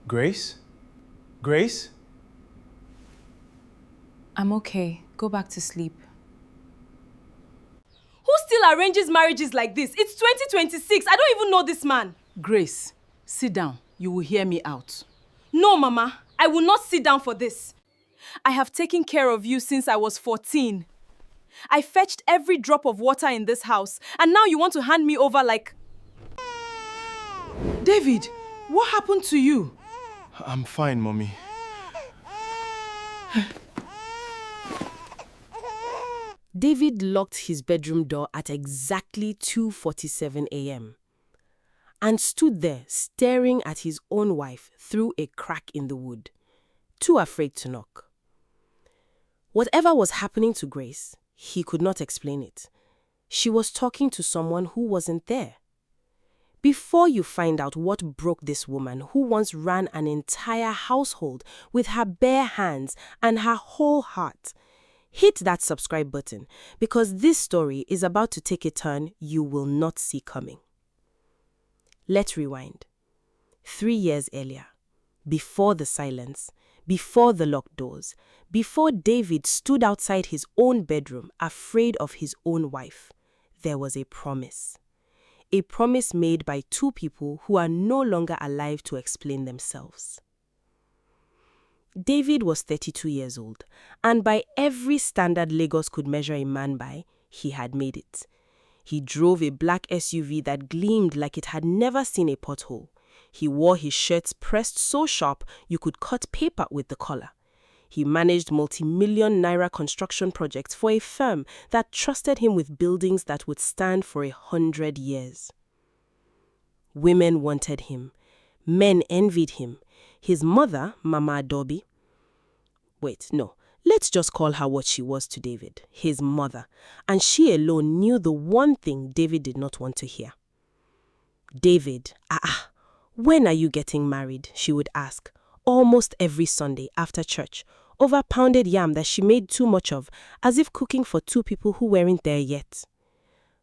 Grace? Grace? I'm okay. Go back to sleep. Who still arranges marriages like this? It's 2026. I don't even know this man. Grace, sit down. You will hear me out. No, Mama. I will not sit down for this. I have taken care of you since I was 14. I fetched every drop of water in this house, and now you want to hand me over like... David, what happened to you? I'm fine, Mommy. David locked his bedroom door at exactly 2:47 a.m. and stood there staring at his own wife through a crack in the wood, too afraid to knock. Whatever was happening to Grace, he could not explain it. She was talking to someone who wasn't there. Before you find out what broke this woman who once ran an entire household with her bare hands and her whole heart, hit that subscribe button because this story is about to take a turn you will not see coming. Let's rewind. 3 years earlier, before the silence, before the locked doors, before David stood outside his own bedroom afraid of his own wife, there was a promise. A promise made by two people who are no longer alive to explain themselves. David was 32 years old, and by every standard Lagos could measure a man by, he had made it. He drove a black SUV that gleamed like it had never seen a pothole. He wore his shirts pressed so sharp you could cut paper with the collar. He managed multi-million naira construction projects for a firm that trusted him with buildings that would stand for 100 years. Women wanted him. Men envied him. His mother, Mama Adobe, let's just call her what she was to David, his mother, and she alone knew the one thing David did not want to hear. David, when are you getting married? She would ask, almost every Sunday after church, over pounded yam that she made too much of, as if cooking for two people who weren't there yet.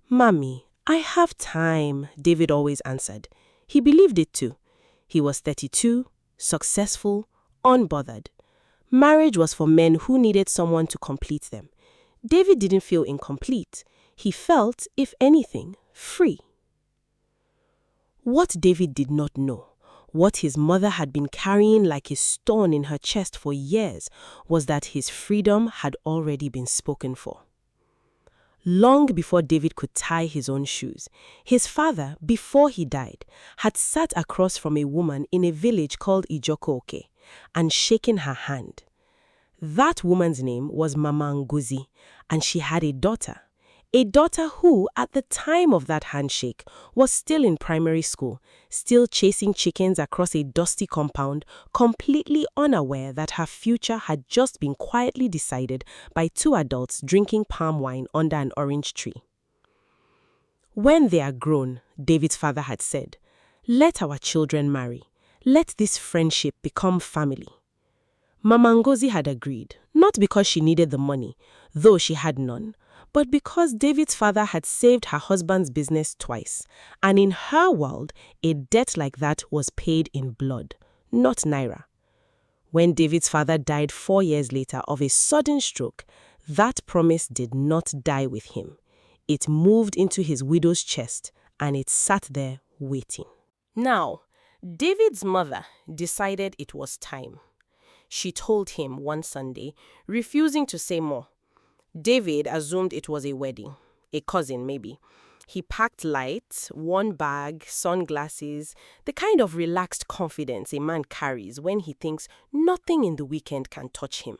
Mommy, I have time, David always answered. He believed it too. He was 32, successful, unbothered. Marriage was for men who needed someone to complete them. David didn't feel incomplete. He felt, if anything, free. What David did not know, what his mother had been carrying like a stone in her chest for years, was that his freedom had already been spoken for. Long before David could tie his own shoes, his father, before he died, had sat across from a woman in a village called Ijoko-Oke and shaken her hand. That woman's name was Mama Ngozi, and she had a daughter who, at the time of that handshake, was still in primary school, still chasing chickens across a dusty compound, completely unaware that her future had just been quietly decided by two adults drinking palm wine under an orange tree. When they are grown, David's father had said, let our children marry. Let this friendship become family. Mama Ngozi had agreed, not because she needed the money, though she had none, but because David's father had saved her husband's business twice, and in her world, a debt like that was paid in blood, not naira. When David's father died 4 years later of a sudden stroke, that promise did not die with him. It moved into his widow's chest, and it sat there waiting. Now, David's mother decided it was time. She told him one Sunday, refusing to say more. David assumed it was a wedding, a cousin maybe. He packed light, one bag, sunglasses, the kind of relaxed confidence a man carries when he thinks nothing in the weekend can touch him.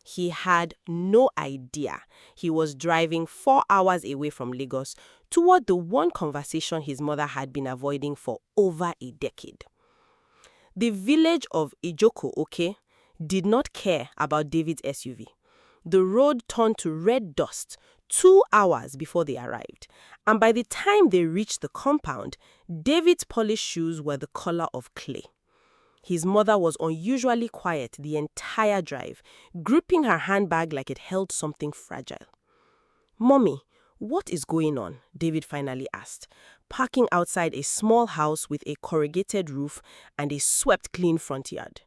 He had no idea he was driving 4 hours away from Lagos toward the one conversation his mother had been avoiding for over a decade. The village of Ijoko-Oke did not care about David's SUV. The road turned to red dust 2 hours before they arrived, and by the time they reached the compound, David's polished shoes were the color of clay. His mother was unusually quiet the entire drive, gripping her handbag like it held something fragile. Mommy, "What is going on?" David finally asked, parking outside a small house with a corrugated roof and a swept-clean front yard.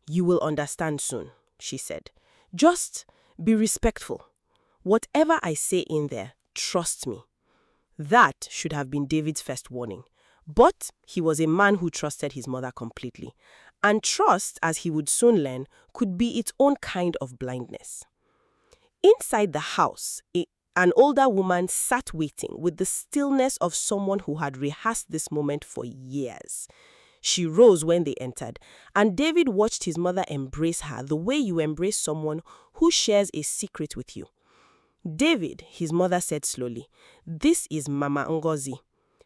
"You will understand soon," she said. "Just be respectful. Whatever I say in there, trust me." That should have been David's first warning. But he was a man who trusted his mother completely. And trust, as he would soon learn, could be its own kind of blindness. Inside the house, an older woman sat waiting with the stillness of someone who had rehearsed this moment for years. She rose when they entered, and David watched his mother embrace her the way you embrace someone who shares a secret with you. "David," his mother said slowly, "this is Mama Ngozi.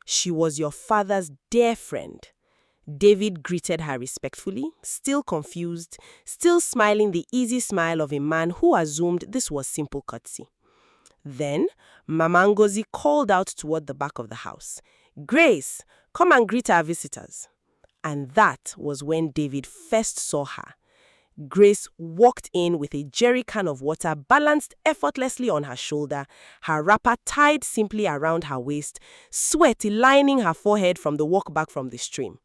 She was your father's dear friend." David greeted her respectfully, still confused, still smiling the easy smile of a man who assumed this was simple courtesy. Then Mama Ngozi called out toward the back of the house, "Grace, come and greet our visitors." And that was when David first saw her. Grace walked in with a jerry can of water balanced effortlessly on her shoulder, her wrapper tied simply around her waist, sweat lining her forehead from the walk back from the stream.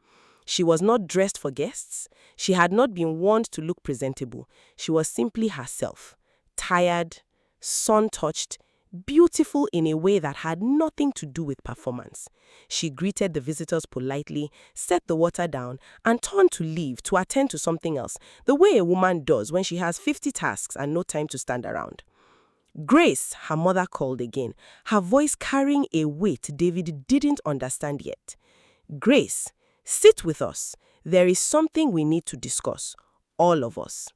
She was not dressed for guests. She had not been warned to look presentable. She was simply herself, tired, sun-touched, beautiful in a way that had nothing to do with performance. She greeted the visitors politely, set the water down, and turned to leave to attend to something else, the way a woman does when she has 50 tasks and no time to stand around. "Grace," her mother called again, her voice carrying a weight David didn't understand yet. "Grace, sit with us. There is something we need to discuss, all of us."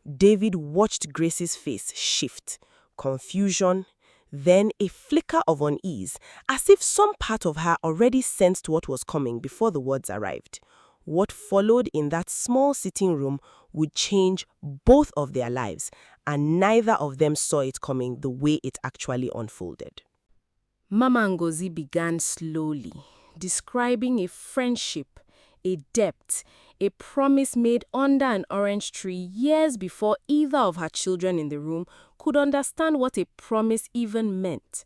David watched Grace's face shift, confusion, then a flicker of unease, as if some part of her already sensed what was coming before the words arrived. What followed in that small sitting room would change both of their lives, and neither of them saw it coming the way it actually unfolded. Mama Ngozi began slowly, describing a friendship, a depth, a promise made under an orange tree years before either of her children in the room could understand what a promise even meant.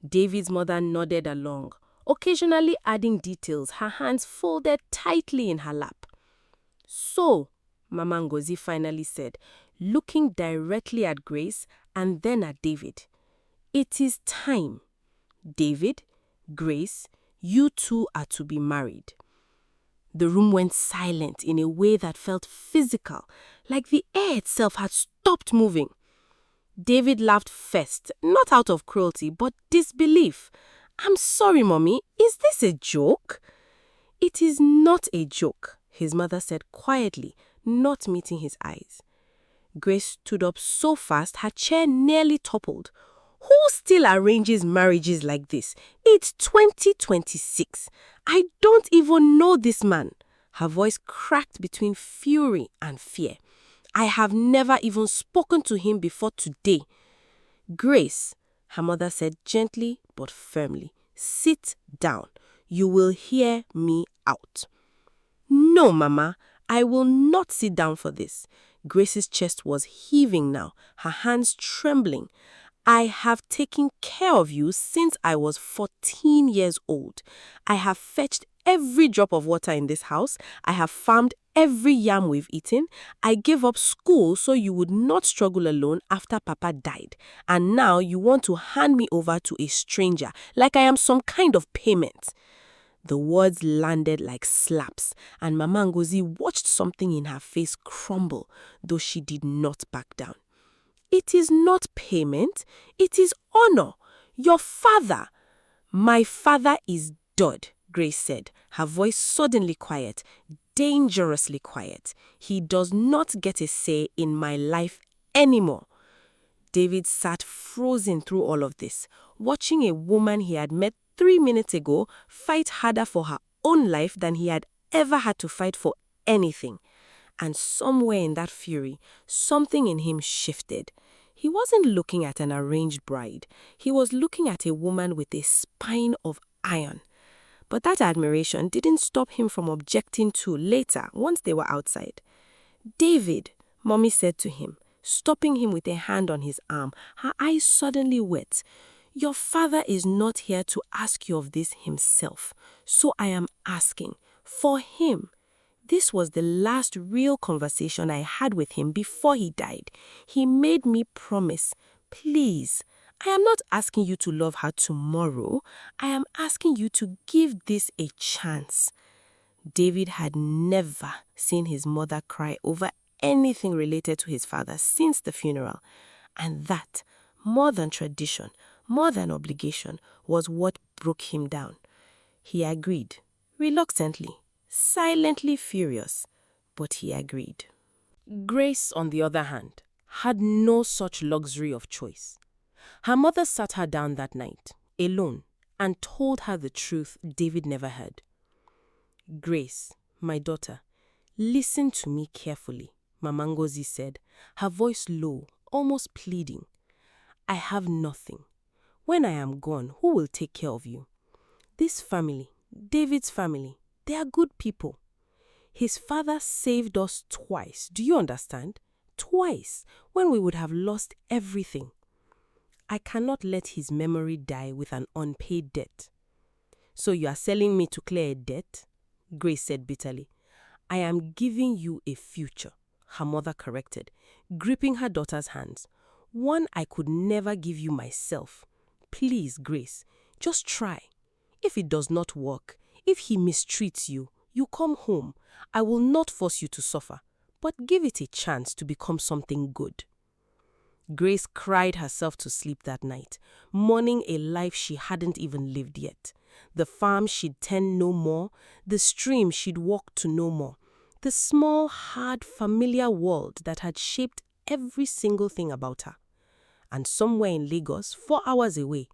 David's mother nodded along, occasionally adding details, her hands folded tightly in her lap. "So," Mama Ngozi finally said, looking directly at Grace and then at David, "it is time. David, Grace, you two are to be married." The room went silent in a way that felt physical, like the air itself had stopped moving. David laughed first, not out of cruelty, but disbelief. "I'm sorry, Mommy, is this a joke?" "It is not a joke," his mother said quietly, not meeting his eyes. Grace stood up so fast her chair nearly toppled. "Who still arranges marriages like this? It's 2026. I don't even know this man." Her voice cracked between fury and fear. "I have never even spoken to him before today." "Grace," her mother said gently but firmly, "sit down. You will hear me out." "No, Mama, I will not sit down for this." Grace's chest was heaving now, her hands trembling. "I have taken care of you since I was 14 years old. I have fetched every drop of water in this house. I have farmed every yam we've eaten. I gave up school so you would not struggle alone after Papa died. And now you want to hand me over to a stranger like I am some kind of payment." The words landed like slaps, and Mama Ngozi watched something in her face crumble, though she did not back down. "It is not payment, it is honor. Your father." "My father is dead," Grace said, her voice suddenly quiet, dangerously quiet. "He does not get a say in my life anymore." David sat frozen through all of this, watching a woman he had met 3 minutes ago fight harder for her own life than he had ever had to fight for anything. And somewhere in that fury, something in him shifted. He wasn't looking at an arranged bride. He was looking at a woman with a spine of iron. But that admiration didn't stop him from objecting to later, once they were outside. "David," Mommy said to him, stopping him with a hand on his arm, her eyes suddenly wet, Your father is not here to ask you of this himself, so I am asking for him. This was the last real conversation I had with him before he died. He made me promise. Please, I am not asking you to love her tomorrow. I am asking you to give this a chance. David had never seen his mother cry over anything related to his father since the funeral. And that, more than tradition, more than obligation, was what broke him down. He agreed, reluctantly, silently furious, but he agreed. Grace, on the other hand, had no such luxury of choice. Her mother sat her down that night, alone, and told her the truth David never heard. Grace, my daughter, listen to me carefully, Mama Ngozi said, her voice low, almost pleading. I have nothing. When I am gone, who will take care of you? This family, David's family, they are good people. His father saved us twice, do you understand? Twice, when we would have lost everything. I cannot let his memory die with an unpaid debt. So you are selling me to clear a debt? Grace said bitterly. I am giving you a future, her mother corrected, gripping her daughter's hands. One I could never give you myself. Please, Grace, just try. If it does not work, if he mistreats you, you come home. I will not force you to suffer, but give it a chance to become something good. Grace cried herself to sleep that night, mourning a life she hadn't even lived yet. The farm she'd tend no more, the stream she'd walked to no more, the small, hard, familiar world that had shaped every single thing about her. And somewhere in Lagos, 4 hours away,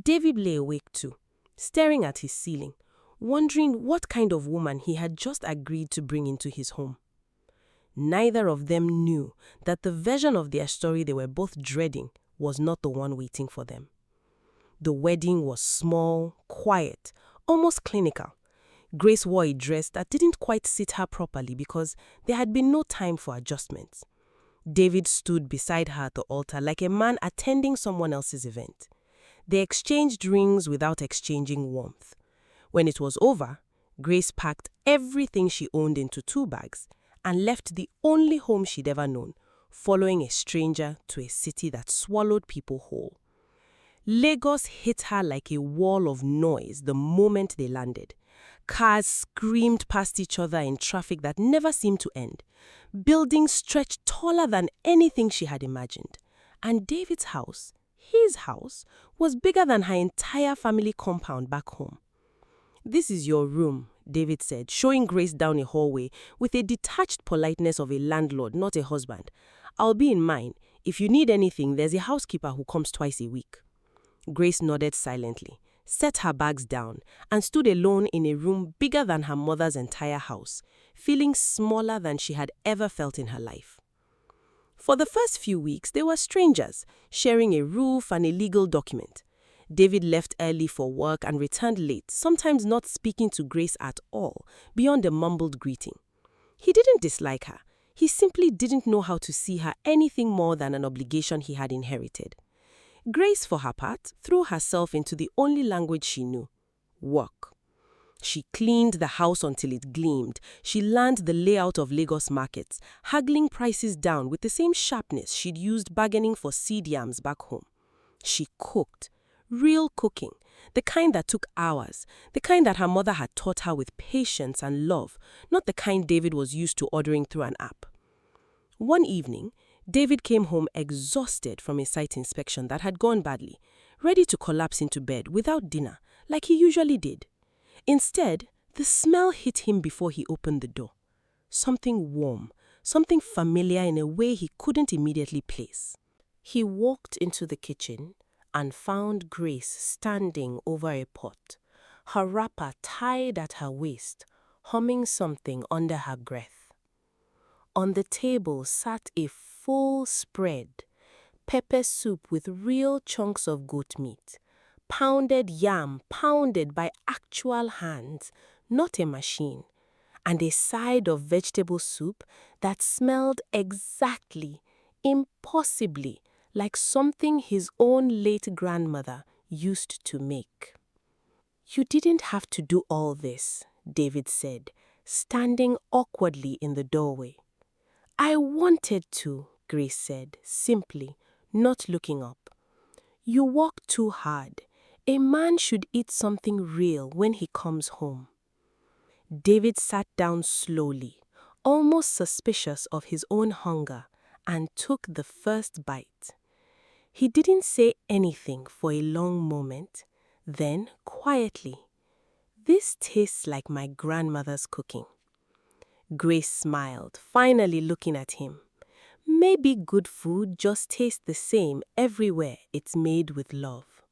David lay awake too, staring at his ceiling, wondering what kind of woman he had just agreed to bring into his home. Neither of them knew that the version of their story they were both dreading was not the one waiting for them. The wedding was small, quiet, almost clinical. Grace wore a dress that didn't quite sit her properly because there had been no time for adjustments. David stood beside her at the altar like a man attending someone else's event. They exchanged rings without exchanging warmth. When it was over, Grace packed everything she owned into 2 bags and left the only home she'd ever known, following a stranger to a city that swallowed people whole. Lagos hit her like a wall of noise the moment they landed. Cars screamed past each other in traffic that never seemed to end. Buildings stretched taller than anything she had imagined. And David's house, his house, was bigger than her entire family compound back home. This is your room, David said, showing Grace down a hallway with a detached politeness of a landlord, not a husband. I'll be in mine. If you need anything, there's a housekeeper who comes twice a week. Grace nodded silently, set her bags down, and stood alone in a room bigger than her mother's entire house, feeling smaller than she had ever felt in her life. For the first few weeks, they were strangers, sharing a roof and a legal document. David left early for work and returned late, sometimes not speaking to Grace at all, beyond a mumbled greeting. He didn't dislike her. He simply didn't know how to see her anything more than an obligation he had inherited. Grace, for her part, threw herself into the only language she knew: work. She cleaned the house until it gleamed. She learned the layout of Lagos markets, haggling prices down with the same sharpness she'd used bargaining for seed yams back home. She cooked. Real cooking, the kind that took hours, the kind that her mother had taught her with patience and love, not the kind David was used to ordering through an app. One evening, David came home exhausted from a site inspection that had gone badly, ready to collapse into bed without dinner, like he usually did. Instead, the smell hit him before he opened the door. Something warm, something familiar in a way he couldn't immediately place. He walked into the kitchen and found Grace standing over a pot, her wrapper tied at her waist, humming something under her breath. On the table sat a full spread, pepper soup with real chunks of goat meat, pounded yam pounded by actual hands, not a machine, and a side of vegetable soup that smelled exactly, impossibly, like something his own late grandmother used to make. "You didn't have to do all this," David said, standing awkwardly in the doorway. "I wanted to," Grace said, simply, not looking up. "You work too hard. A man should eat something real when he comes home." David sat down slowly, almost suspicious of his own hunger, and took the first bite. He didn't say anything for a long moment. Then, quietly, "This tastes like my grandmother's cooking." Grace smiled, finally looking at him. Maybe good food just tastes the same everywhere it's made with love.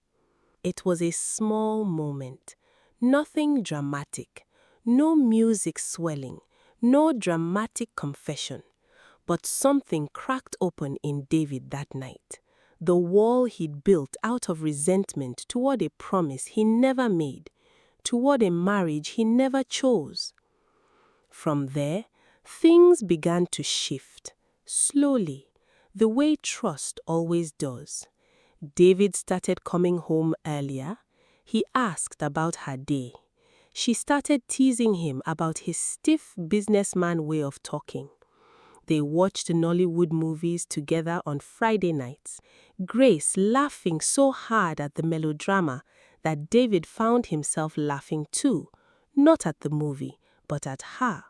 It was a small moment, nothing dramatic, no music swelling, no dramatic confession, but something cracked open in David that night. The wall he'd built out of resentment toward a promise he never made, toward a marriage he never chose. From there, things began to shift, slowly, the way trust always does. David started coming home earlier. He asked about her day. She started teasing him about his stiff businessman way of talking. They watched Nollywood movies together on Friday nights, Grace laughing so hard at the melodrama that David found himself laughing too, not at the movie, but at her.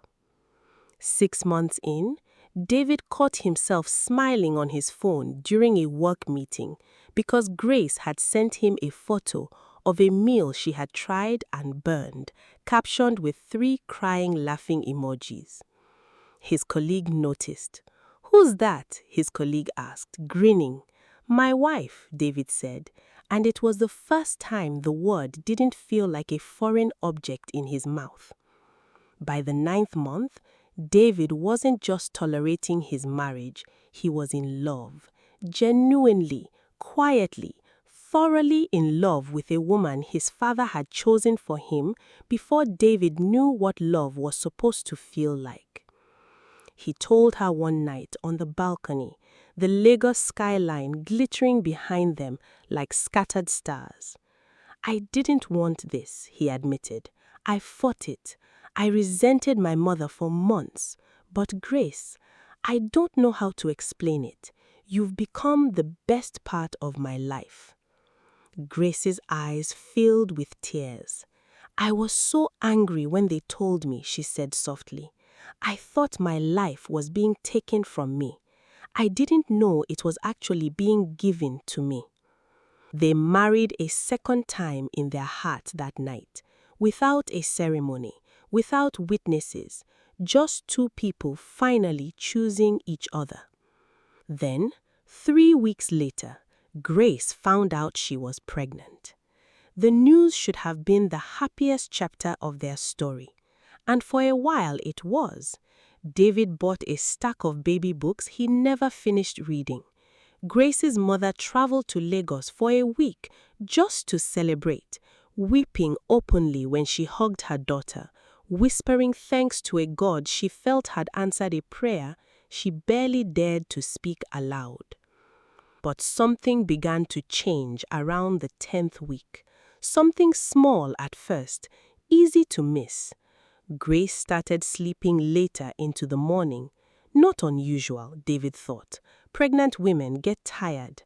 6 months in, David caught himself smiling on his phone during a work meeting because Grace had sent him a photo of a meal she had tried and burned, captioned with 3 crying laughing emojis. His colleague noticed. "Who's that?" his colleague asked, grinning. "My wife," David said, and it was the first time the word didn't feel like a foreign object in his mouth. By the 9th month, David wasn't just tolerating his marriage, he was in love, genuinely, quietly, thoroughly in love with a woman his father had chosen for him before David knew what love was supposed to feel like. He told her one night on the balcony, the Lagos skyline glittering behind them like scattered stars. "I didn't want this," he admitted. "I fought it. I resented my mother for months. But Grace, I don't know how to explain it. You've become the best part of my life." Grace's eyes filled with tears. "I was so angry when they told me," she said softly. "I thought my life was being taken from me. I didn't know it was actually being given to me." They married a second time in their heart that night, without a ceremony, without witnesses, just 2 people finally choosing each other. Then, 3 weeks later, Grace found out she was pregnant. The news should have been the happiest chapter of their story, and for a while it was. David bought a stack of baby books he never finished reading. Grace's mother traveled to Lagos for a week just to celebrate, weeping openly when she hugged her daughter, whispering thanks to a God she felt had answered a prayer she barely dared to speak aloud. But something began to change around the 10th week. Something small at first, easy to miss. Grace started sleeping later into the morning. Not unusual, David thought. Pregnant women get tired.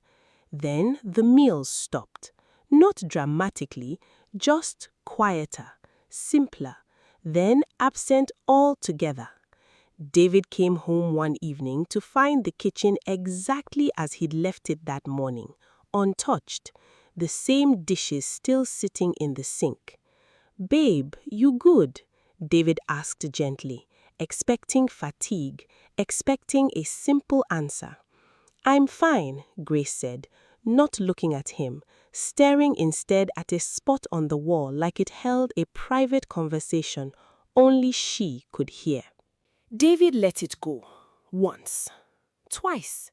Then the meals stopped. Not dramatically, just quieter, simpler, then absent altogether. David came home one evening to find the kitchen exactly as he'd left it that morning, untouched, the same dishes still sitting in the sink. "Babe, you good?" David asked gently, expecting fatigue, expecting a simple answer. "I'm fine," Grace said, not looking at him, staring instead at a spot on the wall like it held a private conversation only she could hear. David let it go. Once. Twice.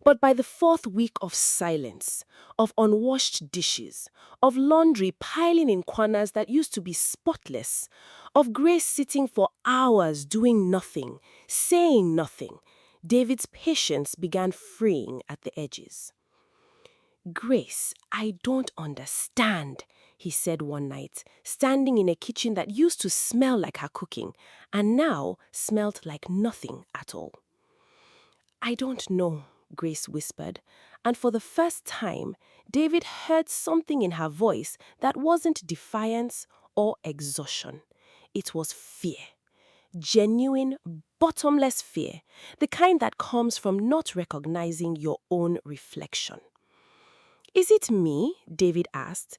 But by the 4th week of silence, of unwashed dishes, of laundry piling in corners that used to be spotless, of Grace sitting for hours doing nothing, saying nothing, David's patience began freeing at the edges. "Grace, I don't understand," he said one night, standing in a kitchen that used to smell like her cooking and now smelled like nothing at all. "I don't know," Grace whispered, and for the first time, David heard something in her voice that wasn't defiance or exhaustion. It was fear. Genuine, bottomless fear, the kind that comes from not recognizing your own reflection. "Is it me?" David asked.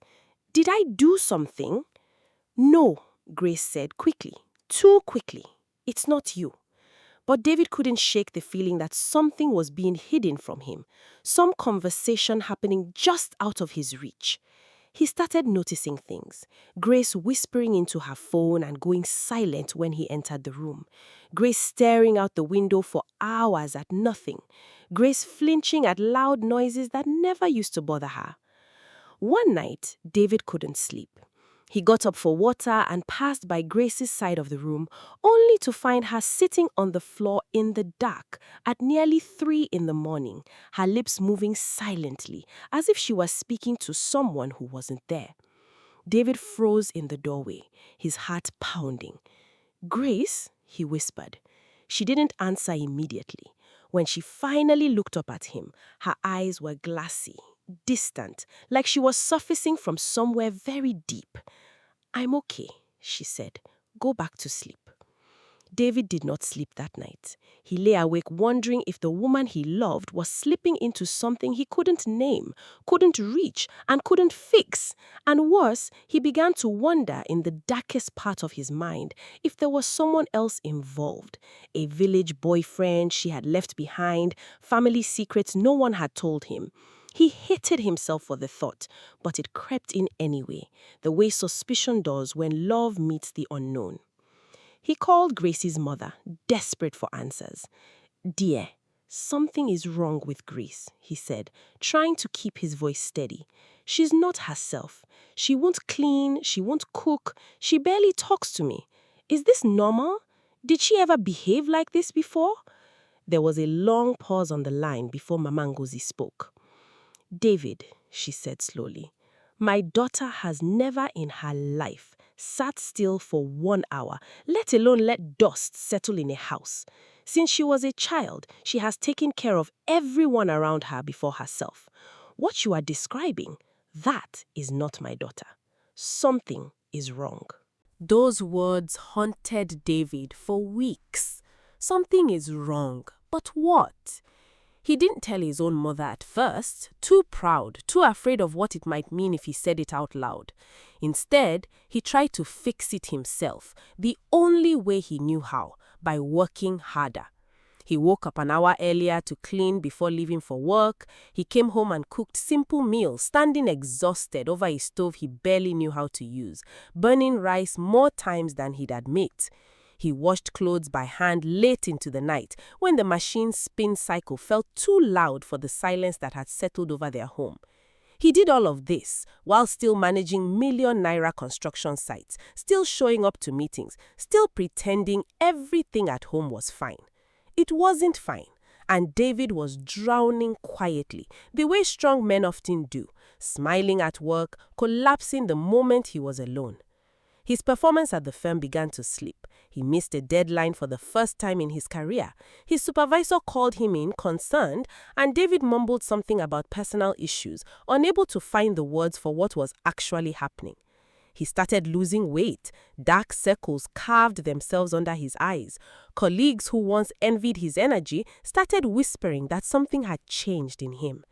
"Did I do something?" "No," Grace said quickly, too quickly. "It's not you." But David couldn't shake the feeling that something was being hidden from him, some conversation happening just out of his reach. He started noticing things. Grace whispering into her phone and going silent when he entered the room. Grace staring out the window for hours at nothing. Grace flinching at loud noises that never used to bother her. One night, David couldn't sleep. He got up for water and passed by Grace's side of the room, only to find her sitting on the floor in the dark at nearly 3 a.m, her lips moving silently, as if she was speaking to someone who wasn't there. David froze in the doorway, his heart pounding. "Grace?" he whispered. She didn't answer immediately. When she finally looked up at him, her eyes were glassy, distant, like she was surfacing from somewhere very deep. "I'm okay," she said. "Go back to sleep." David did not sleep that night. He lay awake wondering if the woman he loved was slipping into something he couldn't name, couldn't reach, and couldn't fix. And worse, he began to wonder in the darkest part of his mind if there was someone else involved. A village boyfriend she had left behind, family secrets no one had told him. He hated himself for the thought, but it crept in anyway, the way suspicion does when love meets the unknown. He called Grace's mother, desperate for answers. "Dear, something is wrong with Grace," he said, trying to keep his voice steady. "She's not herself. She won't clean, she won't cook, she barely talks to me. Is this normal? Did she ever behave like this before?" There was a long pause on the line before Mama Ngozi spoke. "David," she said slowly, "my daughter has never in her life sat still for 1 hour, let alone let dust settle in a house. Since she was a child, she has taken care of everyone around her before herself. What you are describing, that is not my daughter. Something is wrong." Those words haunted David for weeks. Something is wrong, but what? He didn't tell his own mother at first, too proud, too afraid of what it might mean if he said it out loud. Instead, he tried to fix it himself, the only way he knew how, by working harder. He woke up an hour earlier to clean before leaving for work. He came home and cooked simple meals, standing exhausted over a stove he barely knew how to use, burning rice more times than he'd admit. He washed clothes by hand late into the night when the machine's spin cycle felt too loud for the silence that had settled over their home. He did all of this while still managing million-naira construction sites, still showing up to meetings, still pretending everything at home was fine. It wasn't fine, and David was drowning quietly, the way strong men often do, smiling at work, collapsing the moment he was alone. His performance at the firm began to slip. He missed a deadline for the first time in his career. His supervisor called him in, concerned, and David mumbled something about personal issues, unable to find the words for what was actually happening. He started losing weight. Dark circles carved themselves under his eyes. Colleagues who once envied his energy started whispering that something had changed in him.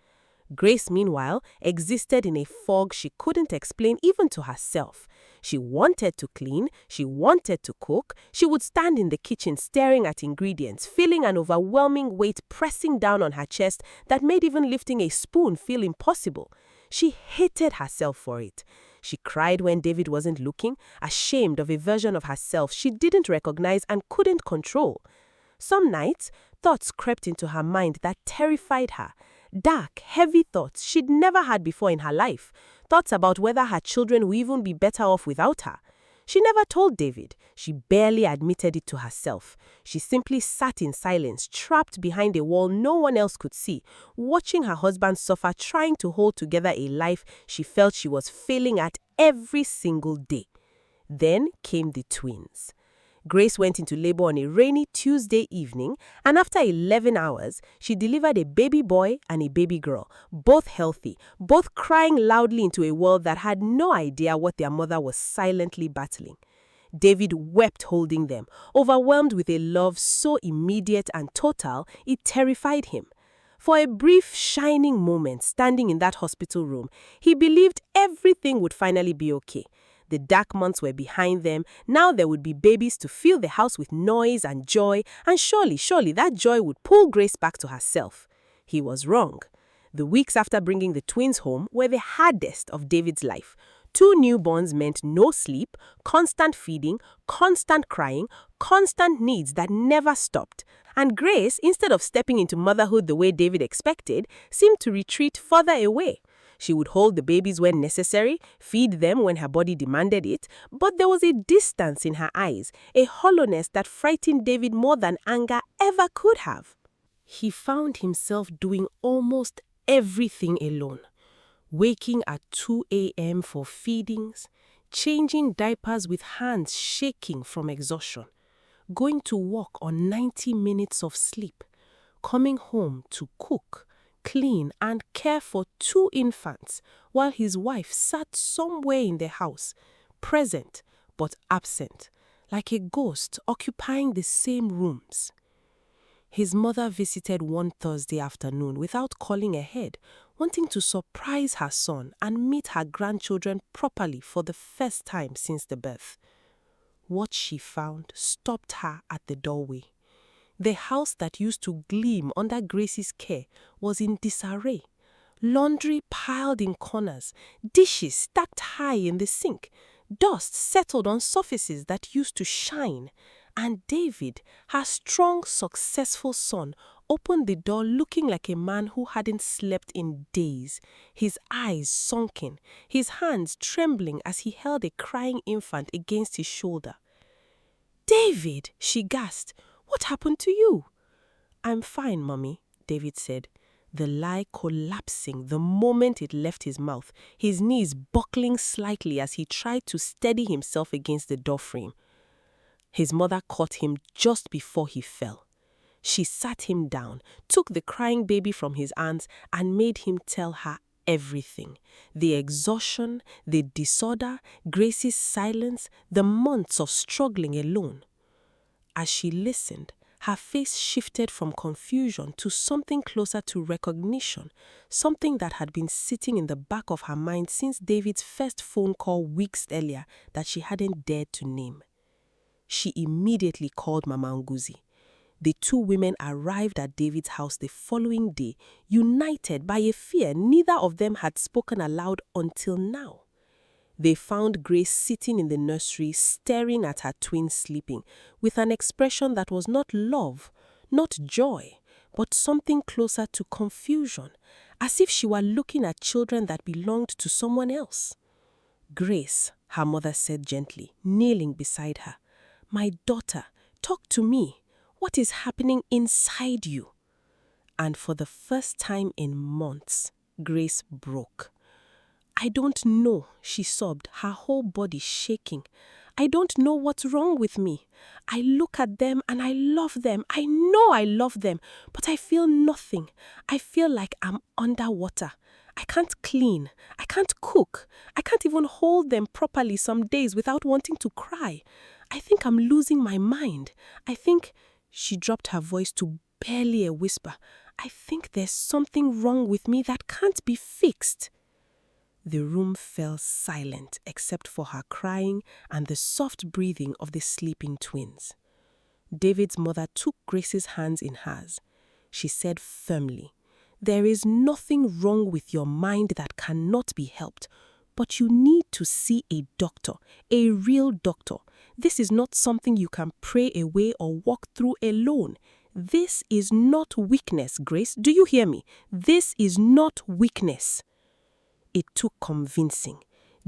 Grace, meanwhile, existed in a fog she couldn't explain even to herself. She wanted to clean, she wanted to cook, she would stand in the kitchen staring at ingredients, feeling an overwhelming weight pressing down on her chest that made even lifting a spoon feel impossible. She hated herself for it. She cried when David wasn't looking, ashamed of a version of herself she didn't recognize and couldn't control. Some nights, thoughts crept into her mind that terrified her. Dark, heavy thoughts she'd never had before in her life. Thoughts about whether her children would even be better off without her. She never told David. She barely admitted it to herself. She simply sat in silence, trapped behind a wall no one else could see, watching her husband suffer, trying to hold together a life she felt she was failing at every single day. Then came the twins. Grace went into labor on a rainy Tuesday evening, and after 11 hours, she delivered a baby boy and a baby girl, both healthy, both crying loudly into a world that had no idea what their mother was silently battling. David wept holding them, overwhelmed with a love so immediate and total it terrified him. For a brief, shining moment standing in that hospital room, he believed everything would finally be okay. The dark months were behind them. Now there would be babies to fill the house with noise and joy, and surely that joy would pull Grace back to herself. He was wrong. The weeks after bringing the twins home were the hardest of David's life. 2 newborns meant no sleep, constant feeding, constant crying, constant needs that never stopped. And Grace, instead of stepping into motherhood the way David expected, seemed to retreat further away. She would hold the babies when necessary, feed them when her body demanded it, but there was a distance in her eyes, a hollowness that frightened David more than anger ever could have. He found himself doing almost everything alone. Waking at 2 a.m. for feedings, changing diapers with hands shaking from exhaustion, going to work on 90 minutes of sleep, coming home to cook, clean and care for 2 infants, while his wife sat somewhere in the house, present but absent, like a ghost occupying the same rooms. His mother visited one Thursday afternoon without calling ahead, wanting to surprise her son and meet her grandchildren properly for the first time since the birth. What she found stopped her at the doorway. The house that used to gleam under Grace's care was in disarray. Laundry piled in corners, dishes stacked high in the sink, dust settled on surfaces that used to shine. And David, her strong, successful son, opened the door looking like a man who hadn't slept in days, his eyes sunken, his hands trembling as he held a crying infant against his shoulder. "David," she gasped. "What happened to you?" "I'm fine, Mommy," David said, the lie collapsing the moment it left his mouth, his knees buckling slightly as he tried to steady himself against the doorframe. His mother caught him just before he fell. She sat him down, took the crying baby from his arms, and made him tell her everything. The exhaustion, the disorder, Grace's silence, the months of struggling alone. As she listened, her face shifted from confusion to something closer to recognition, something that had been sitting in the back of her mind since David's first phone call weeks earlier that she hadn't dared to name. She immediately called Mama Nguzi. The 2 women arrived at David's house the following day, united by a fear neither of them had spoken aloud until now. They found Grace sitting in the nursery, staring at her twins sleeping, with an expression that was not love, not joy, but something closer to confusion, as if she were looking at children that belonged to someone else. "Grace," her mother said gently, kneeling beside her, "my daughter, talk to me. What is happening inside you?" And for the first time in months, Grace broke. "I don't know," she sobbed, her whole body shaking. "I don't know what's wrong with me. I look at them and I love them. I know I love them, but I feel nothing. I feel like I'm underwater. I can't clean. I can't cook. I can't even hold them properly some days without wanting to cry. I think I'm losing my mind. I think," she dropped her voice to barely a whisper, "I think there's something wrong with me that can't be fixed." The room fell silent except for her crying and the soft breathing of the sleeping twins. David's mother took Grace's hands in hers. She said firmly, "There is nothing wrong with your mind that cannot be helped, but you need to see a doctor, a real doctor. This is not something you can pray away or walk through alone. This is not weakness, Grace. Do you hear me? This is not weakness." It took convincing,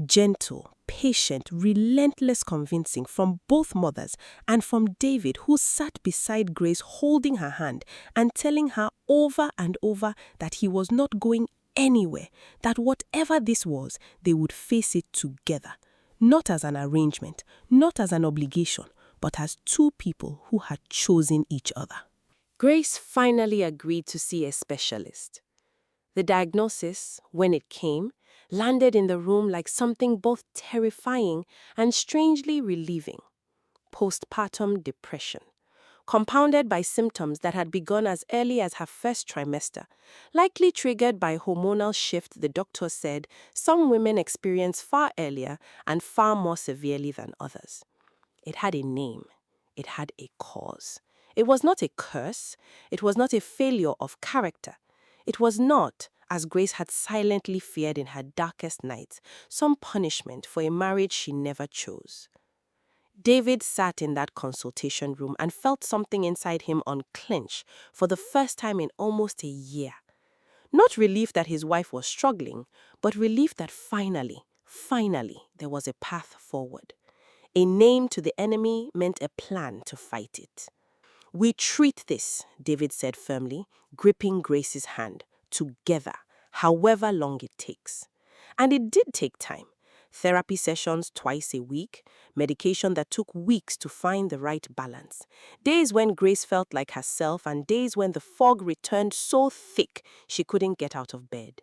gentle, patient, relentless convincing from both mothers and from David, who sat beside Grace holding her hand and telling her over and over that he was not going anywhere, that whatever this was, they would face it together. Not as an arrangement, not as an obligation, but as two people who had chosen each other. Grace finally agreed to see a specialist. The diagnosis, when it came, landed in the room like something both terrifying and strangely relieving. Postpartum depression, compounded by symptoms that had begun as early as her first trimester, likely triggered by hormonal shift the doctor said some women experience far earlier and far more severely than others. It had a name. It had a cause. It was not a curse. It was not a failure of character. It was not, as Grace had silently feared in her darkest nights, some punishment for a marriage she never chose. David sat in that consultation room and felt something inside him unclench for the first time in almost a year. Not relief that his wife was struggling, but relief that finally, there was a path forward. A name to the enemy meant a plan to fight it. "We treat this," David said firmly, gripping Grace's hand, "together, however long it takes." And it did take time. Therapy sessions twice a week, medication that took weeks to find the right balance. Days when Grace felt like herself and days when the fog returned so thick she couldn't get out of bed.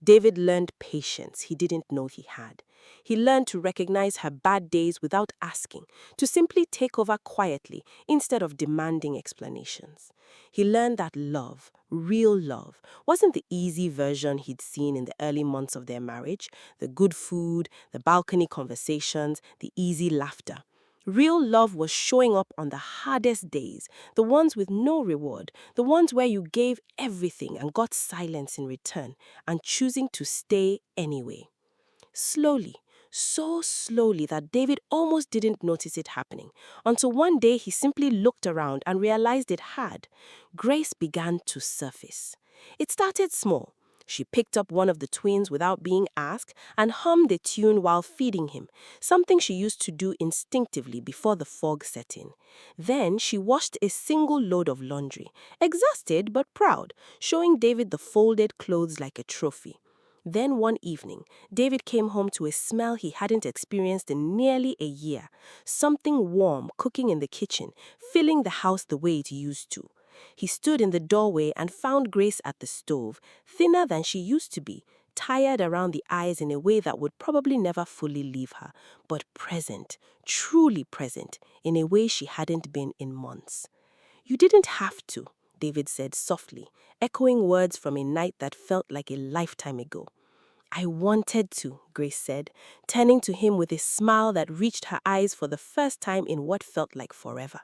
David learned patience he didn't know he had. He learned to recognize her bad days without asking, to simply take over quietly instead of demanding explanations. He learned that love, real love, wasn't the easy version he'd seen in the early months of their marriage, the good food, the balcony conversations, the easy laughter. Real love was showing up on the hardest days, the ones with no reward, the ones where you gave everything and got silence in return, and choosing to stay anyway. Slowly, so slowly that David almost didn't notice it happening, until one day he simply looked around and realized it had. Grace began to surface. It started small. She picked up one of the twins without being asked and hummed a tune while feeding him, something she used to do instinctively before the fog set in. Then she washed a single load of laundry, exhausted but proud, showing David the folded clothes like a trophy. Then one evening, David came home to a smell he hadn't experienced in nearly a year, something warm cooking in the kitchen, filling the house the way it used to. He stood in the doorway and found Grace at the stove, thinner than she used to be, tired around the eyes in a way that would probably never fully leave her, but present, truly present, in a way she hadn't been in months. "You didn't have to," David said softly, echoing words from a night that felt like a lifetime ago. "I wanted to," Grace said, turning to him with a smile that reached her eyes for the first time in what felt like forever.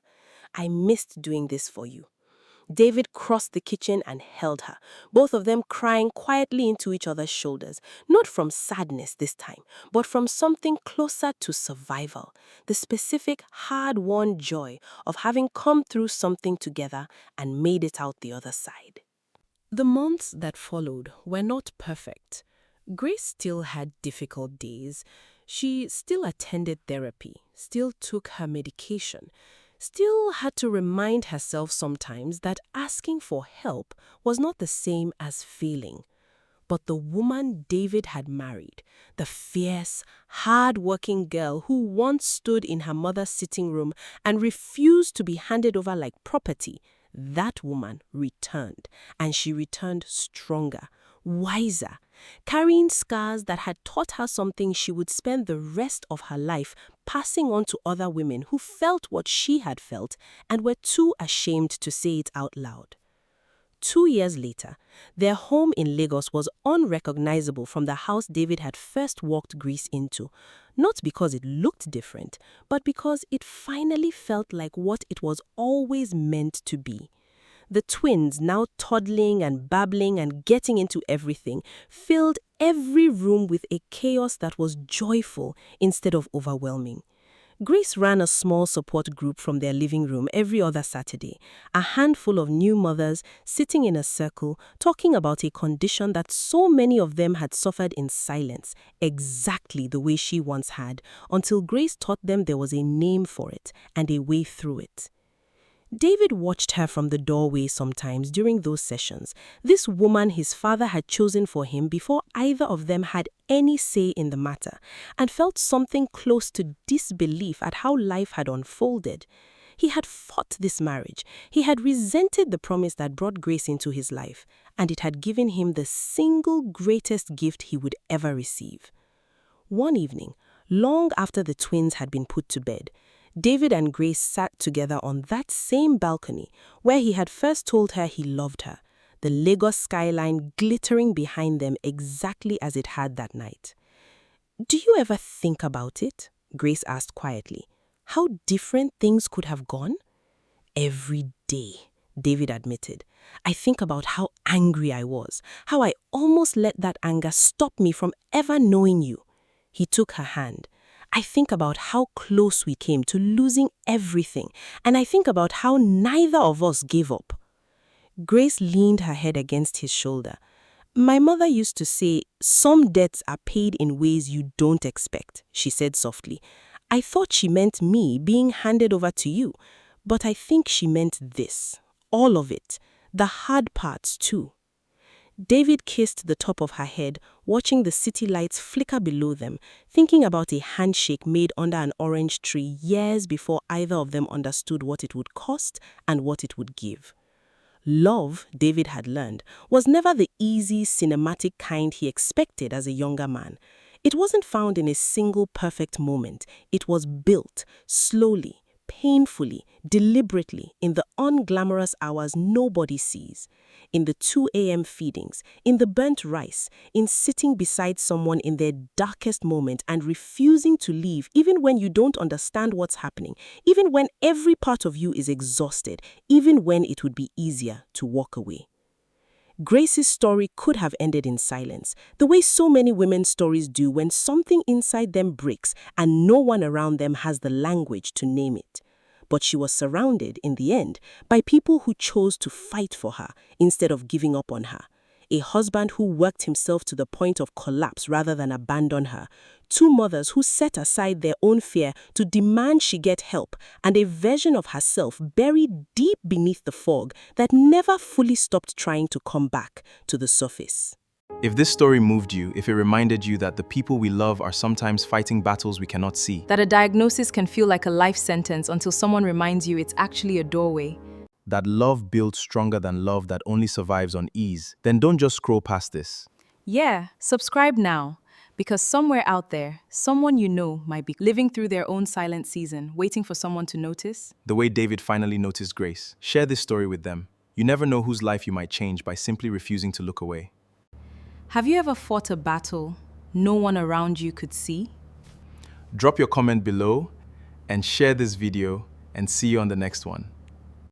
"I missed doing this for you." David crossed the kitchen and held her, both of them crying quietly into each other's shoulders, not from sadness this time, but from something closer to survival, the specific, hard-won joy of having come through something together and made it out the other side. The months that followed were not perfect. Grace still had difficult days. She still attended therapy, still took her medication, still had to remind herself sometimes that asking for help was not the same as failing. But the woman David had married, the fierce, hard-working girl who once stood in her mother's sitting room and refused to be handed over like property, that woman returned, and she returned stronger, wiser, carrying scars that had taught her something she would spend the rest of her life passing on to other women who felt what she had felt and were too ashamed to say it out loud. 2 years later, their home in Lagos was unrecognizable from the house David had first walked Grace into, not because it looked different, but because it finally felt like what it was always meant to be. The twins, now toddling and babbling and getting into everything, filled every room with a chaos that was joyful instead of overwhelming. Grace ran a small support group from their living room every other Saturday, a handful of new mothers sitting in a circle talking about a condition that so many of them had suffered in silence, exactly the way she once had, until Grace taught them there was a name for it and a way through it. David watched her from the doorway sometimes during those sessions, this woman his father had chosen for him before either of them had any say in the matter, and felt something close to disbelief at how life had unfolded. He had fought this marriage. He had resented the promise that brought Grace into his life, and it had given him the single greatest gift he would ever receive. One evening, long after the twins had been put to bed, David and Grace sat together on that same balcony where he had first told her he loved her, the Lagos skyline glittering behind them exactly as it had that night. "Do you ever think about it?" Grace asked quietly. "How different things could have gone?" "Every day," David admitted. "I think about how angry I was, how I almost let that anger stop me from ever knowing you." He took her hand. "I think about how close we came to losing everything, and I think about how neither of us gave up." Grace leaned her head against his shoulder. "My mother used to say, 'Some debts are paid in ways you don't expect,'" she said softly. "I thought she meant me being handed over to you, but I think she meant this, all of it, the hard parts too." David kissed the top of her head, watching the city lights flicker below them, thinking about a handshake made under an orange tree years before either of them understood what it would cost and what it would give. Love, David had learned, was never the easy, cinematic kind he expected as a younger man. It wasn't found in a single perfect moment. It was built, slowly, painfully, deliberately, in the unglamorous hours nobody sees. In the 2 a.m. feedings, in the burnt rice, in sitting beside someone in their darkest moment and refusing to leave even when you don't understand what's happening, even when every part of you is exhausted, even when it would be easier to walk away. Grace's story could have ended in silence, the way so many women's stories do when something inside them breaks and no one around them has the language to name it. But she was surrounded, in the end, by people who chose to fight for her instead of giving up on her. A husband who worked himself to the point of collapse rather than abandon her. 2 mothers who set aside their own fear to demand she get help, and a version of herself buried deep beneath the fog that never fully stopped trying to come back to the surface. If this story moved you, if it reminded you that the people we love are sometimes fighting battles we cannot see, That a diagnosis can feel like a life sentence until someone reminds you it's actually a doorway. that love builds stronger than love that only survives on ease, then don't just scroll past this. Yeah, subscribe now, because somewhere out there, someone you know might be living through their own silent season, waiting for someone to notice. The way David finally noticed Grace. Share this story with them. You never know whose life you might change by simply refusing to look away. Have you ever fought a battle no one around you could see? Drop your comment below and share this video, and see you on the next one.